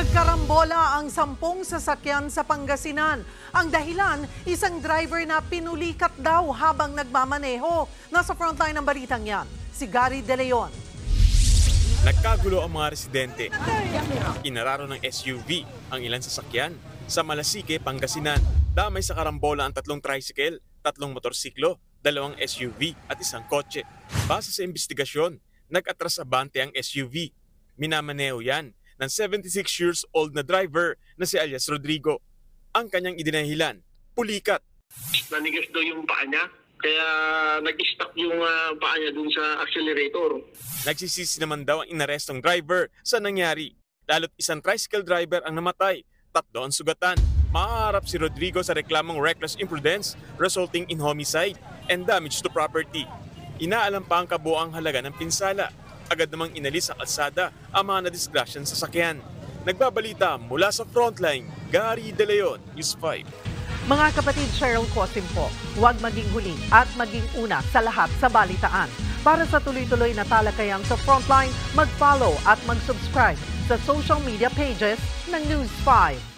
Nagkarambola ang 10 sasakyan sa Pangasinan. Ang dahilan, isang driver na pinulikat daw habang nagmamaneho. Nasa frontline ng balitang yan, si Gary De Leon. Nagkagulo ang mga residente. Inararo ng SUV ang ilang sasakyan sa Malasike, Pangasinan. Damay sa karambola ang 3 tricycle, 3 motorsiklo, 2 SUV at isang kotse. Base sa investigasyon, nag-atras abante ang SUV. Minamaneho yan ng 76 years old na driver na si alias Rodrigo. Ang kanyang idinahilan, pulikat. Nanigas daw yung paa niya, kaya nag-stuck yung paa niya dun sa accelerator. Nagsisisi naman daw ang inarestong driver sa nangyari. Lalo't isang tricycle driver ang namatay, 3 ang sugatan. Maaharap si Rodrigo sa reklamong reckless imprudence resulting in homicide and damage to property. Inaalam pa ang kabuoang halaga ng pinsala. Agad namang inalis sa kalsada ang mga nadisgrasyang sasakyan. Nagbabalita mula sa frontline, Gary De Leon, News 5. Mga kapatid, Cheryl Cosimpo, huwag maging huli at maging una sa lahat sa balitaan. Para sa tuloy-tuloy na talakayang sa frontline, mag-follow at mag-subscribe sa social media pages ng News 5.